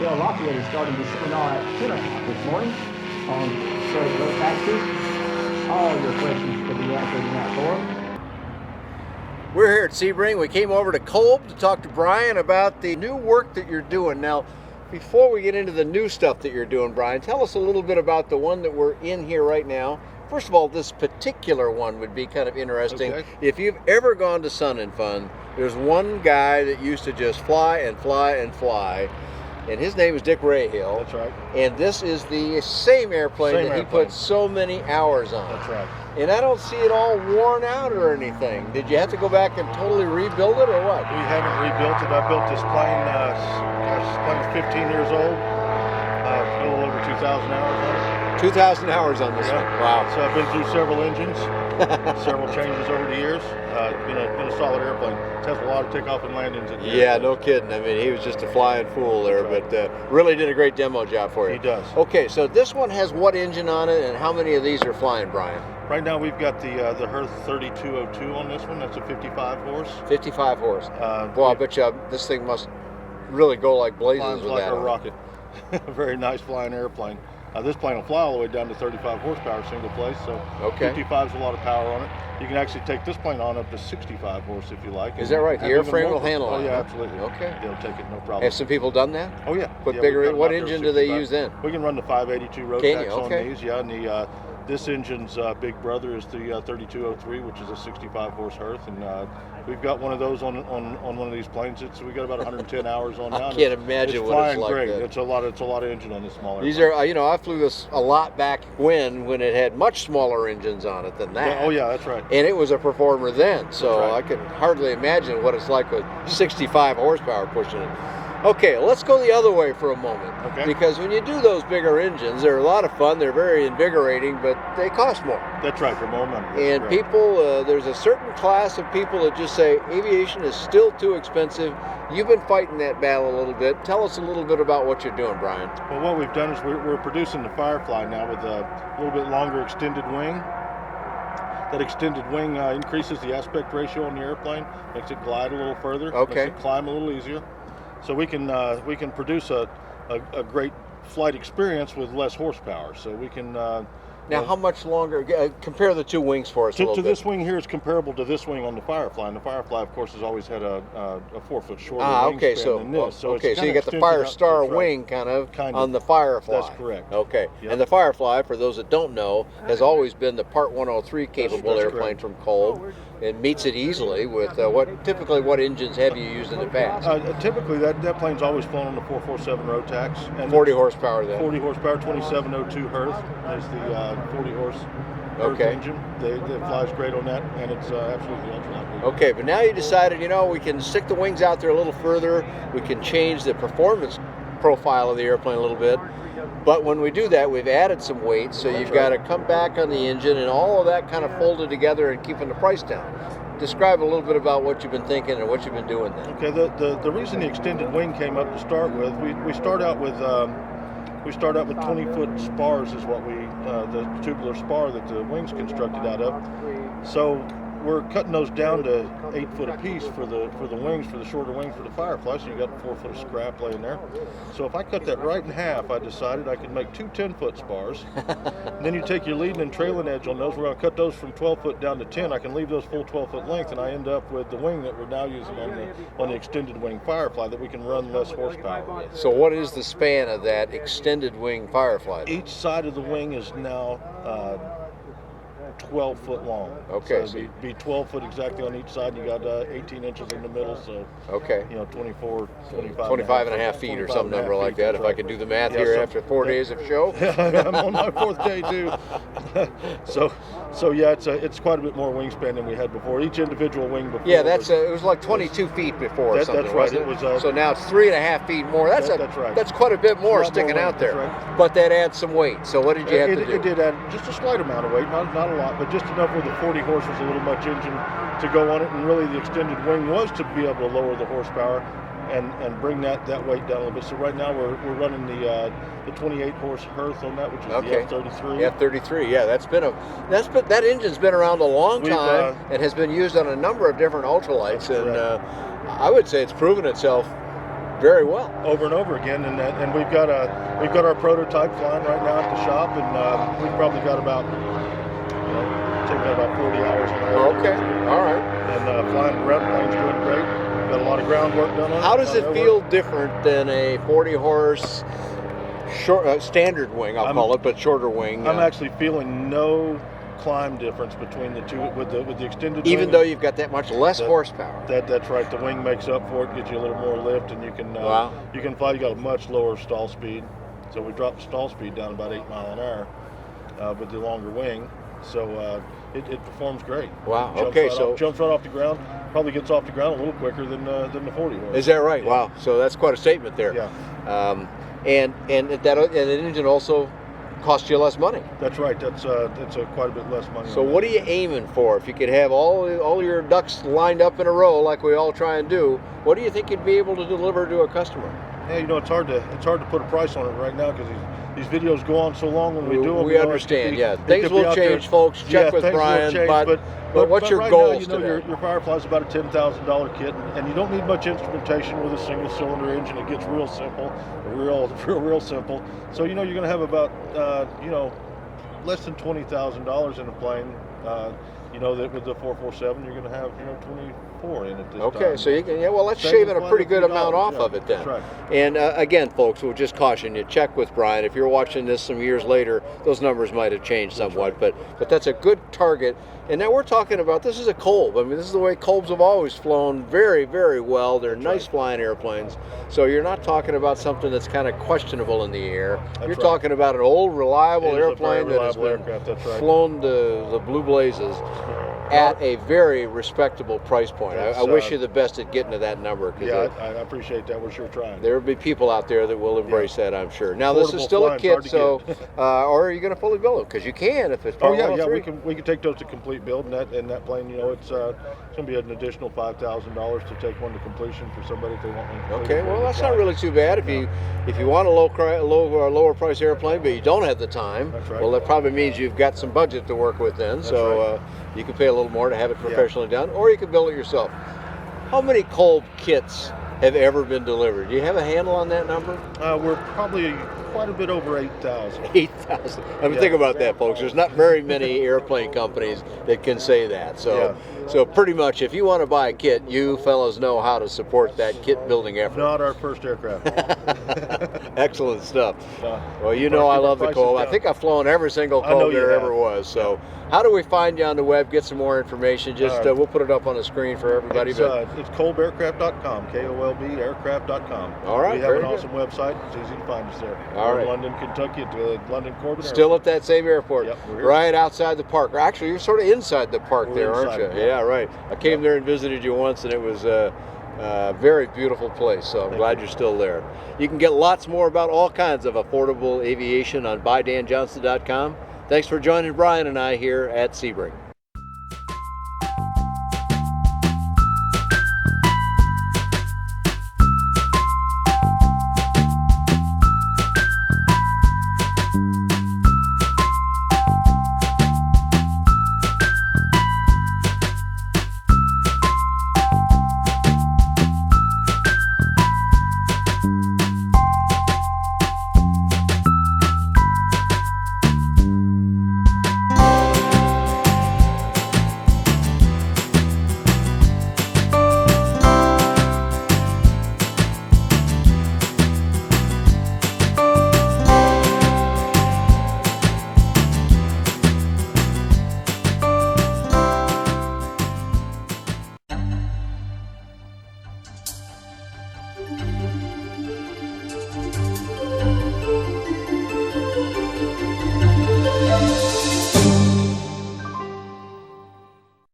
tell Lafayette is starting the seminar at 10 o'clock this morning on state road taxes. All your questions can be answered in that forum. We're here at Sebring. We came over to Kolb to talk to Brian about the new work that you're doing. Now, before we get into the new stuff that you're doing, Brian, tell us a little bit about the one that we're in here right now. First of all, this particular one would be kind of interesting. Okay. If you've ever gone to Sun and Fun, there's one guy that used to just fly and fly and fly, and his name is Dick Rahill. That's right. And this is the same airplane Same that he airplane. put so many hours on. That's right. And I don't see it all worn out or anything. Did you have to go back and totally rebuild it or what? We haven't rebuilt it. I built this plane, gosh, this plane's 15 years old. A little over 2,000 hours on it. 2,000 hours on this one. Wow. So I've been through several engines, several changes over the years. Been a solid airplane. It has a lot of takeoff and landings in here. Yeah, no kidding. I mean, he was just a flying fool there, That's but really did a great demo job for you. He does. Okay, so this one has what engine on it, and how many of these are flying, Brian? Right now we've got the Hirth 3202 on this one. That's a 55 horse. 55 horse. Boy, I bet you this thing must really go like blazes Flies with like that a on it. rocket. A very nice flying airplane. This plane will fly all the way down to 35 horsepower single place, so Okay. 55 is a lot of power on it. You can actually take this plane on up to 65 horse if you like. Is that right? The Have even airframe more will handle horse- it, Oh yeah, huh? absolutely. Okay. They'll take it, no problem. Have some people done that? Oh yeah. Put Yeah, bigger we've in. got What them out there engine do they 65. use then? We can run the 582 road Can tax you? Okay. on these, yeah. And this engine's big brother is the 3203, which is a 65 horse Hirth, and we've got one of those on one of these planes. We got about 110 hours on now. I can't imagine it's what it's flying like. great. That. It's a lot of engine on this smaller. These plane. are, you know, I flew this a lot back when it had much smaller engines on it than that. Yeah, oh yeah, that's right. And it was a performer then, so That's right. I can hardly imagine what it's like with 65 horsepower pushing it. Okay, let's go the other way for a moment. Okay. Because when you do those bigger engines, they're a lot of fun, they're very invigorating, but they cost more. That's right, for more money. That's And correct. people, there's a certain class of people that just say aviation is still too expensive. You've been fighting that battle a little bit. Tell us a little bit about what you're doing, Brian. Well, what we've done is we're producing the Firefly now with a little bit longer extended wing. That extended wing increases the aspect ratio on the airplane, makes it glide a little further, Okay. makes it climb a little easier. So we can produce a great flight experience with less horsepower. So we can Now, how much longer? Compare the two wings for us a little to bit. this wing here is comparable to this wing on the Firefly, and the Firefly, of course, has always had a 4 foot shorter Okay, wingspan so than this. So okay, it's so you kinda got the extended out. FireStar That's right. wing kind of Kind on of. the Firefly. That's correct. Okay, Yep. and the Firefly, for those that don't know, has always been the Part 103 capable That's airplane correct. from Kolb. It meets it easily with what engines have you used in the past? Typically, that plane's always flown on the 447 road tax. And 40 horsepower then. 40 horsepower, 2702 Hirth is the 40 horse Hirth Okay. engine. It flies great on that, and it's absolutely ultralight. Okay, but now you decided, you know, we can stick the wings out there a little further. We can change the performance profile of the airplane a little bit. But when we do that, we've added some weight, so you've got to come back on the engine and all of that kind of folded together and keeping the price down. Describe a little bit about what you've been thinking and what you've been doing then. Okay, the reason the extended wing came up to start with, we start out with 20-foot spars is what the tubular spar that the wing's constructed out of. So we're cutting those down to 8 foot apiece for the wings, for the shorter wings for the Firefly. So you got 4 foot of scrap laying there. So if I cut that right in half, I decided I could make two 10-foot spars. And then you take your leading and trailing edge on those. We're going to cut those from 12 foot down to 10. I can leave those full 12-foot length, and I end up with the wing that we're now using on the extended wing Firefly that we can run less horsepower with. So what is the span of that extended wing Firefly? Each side of the wing is now 12 foot long. Okay, So it'd be 12 foot exactly on each side. You got 18 inches in the middle, so Okay. 24, 25. 25 and a half feet or some number like that, if I can do the math Yeah, here so- after 4 days of show. I'm on my 4th day too. so yeah, it's quite a bit more wingspan than we had before. Each individual wing before. Yeah, that's it was like 22 feet before or something, that's right. wasn't It was, so now it's 3.5 feet more. That's right. That's quite a bit more It's a lot sticking more out weight, there. that's right. But that adds some weight. So what did you have to do? It did add just a slight amount of weight, not a lot, but just enough where the 40 horse was a little much engine to go on it, and really the extended wing was to be able to lower the horsepower and bring that weight down a little bit. So right now we're running the 28 horse Hirth on that, which is Okay. the F33. F33, yeah, that engine's been around a long We've, time and has been used on a number of different ultralights, That's and correct. I would say it's proven itself very well. over and over again, and we've got our prototype flying right now at the shop, and we've probably got about taking about 40 hours on that. Okay, all right. And flying around, plane's doing great. Got a lot of groundwork done on it. How does it feel different than a 40 horse short standard wing? I'll call it, but shorter wing. I'm actually feeling no climb difference between the two with the extended even wing. though you've got that much less horsepower. That's right. The wing makes up for it, gets you a little more lift, and you can you can fly. You got a much lower stall speed, so we dropped the stall speed down about 8 miles an hour with the longer wing. So it performs great. Wow. Jumps right off the ground. Probably gets off the ground a little quicker than the 40 horse. Is that right? Yeah. Wow. So that's quite a statement there. Yeah. And the engine also costs you less money. That's right. That's quite a bit less money. So what are you aiming for? If you could have all your ducks lined up in a row like we all try and do, what do you think you'd be able to deliver to a customer? Yeah, it's hard to put a price on it right now because these videos go on so long when we do them. We understand. Things will change, folks. Check with Brian. But what's your right goals now, today? Your Firefly's about a $10,000 kit, and you don't need much instrumentation with a single cylinder engine. It gets real simple, real simple. So you're going to have about less than $20,000 in a plane. That with the 447, you're going to have 24 in it this time. Okay, so you can that's shaving a pretty good amount off of it then. That's right. And again, folks, we'll just caution you, check with Brian. If you're watching this some years later, those numbers might have changed somewhat, but that's a good target. And now we're talking about, this is a Kolb. I mean, this is the way Kolbs have always flown very, very well. They're nice flying airplanes. So you're not talking about something that's kind of questionable in the air. You're talking about an old, reliable airplane that has been flown to the blue blazes at a very respectable price point. I wish you the best at getting to that number. Yeah, I appreciate that. We're sure trying. There will be people out there that will embrace that, I'm sure. Now, this is still a kit, so or are you going to fully build it? Because you can if it's part we can take those to complete build, and that plane, it's going to be an additional $5,000 to take one to completion for somebody if they want one. Okay, well, that's not really too bad if you want a lower price airplane, but you don't have the time. That's right. Well, that probably means you've got some budget to work with then. You can pay a little more to have it professionally done, or you can build it yourself. How many Kolb kits have ever been delivered? Do you have a handle on that number? We're probably quite a bit over 8,000. 8,000. I mean, think about that, folks. There's not very many airplane companies that can say that. So pretty much, if you want to buy a kit, you fellows know how to support that kit building effort. Not our first aircraft. Excellent stuff. Well, I love the Kolb. I think I've flown every single Kolb there ever was. So how do we find you on the web? Get some more information. Just we'll put it up on the screen for everybody. It's kolbaircraft.com, KOLB aircraft.com. All right. We have an awesome website. It's easy to find us there. All right. London, Kentucky, at London Corbin. Still at that same airport. Yep, we're here. Right outside the park. Actually, you're sort of inside the park there, aren't you? Yeah, right. I came there and visited you once, and it was a very beautiful place, so I'm glad you're still there. You can get lots more about all kinds of affordable aviation on BuyDanJohnson.com. Thanks for joining Brian and I here at Sebring.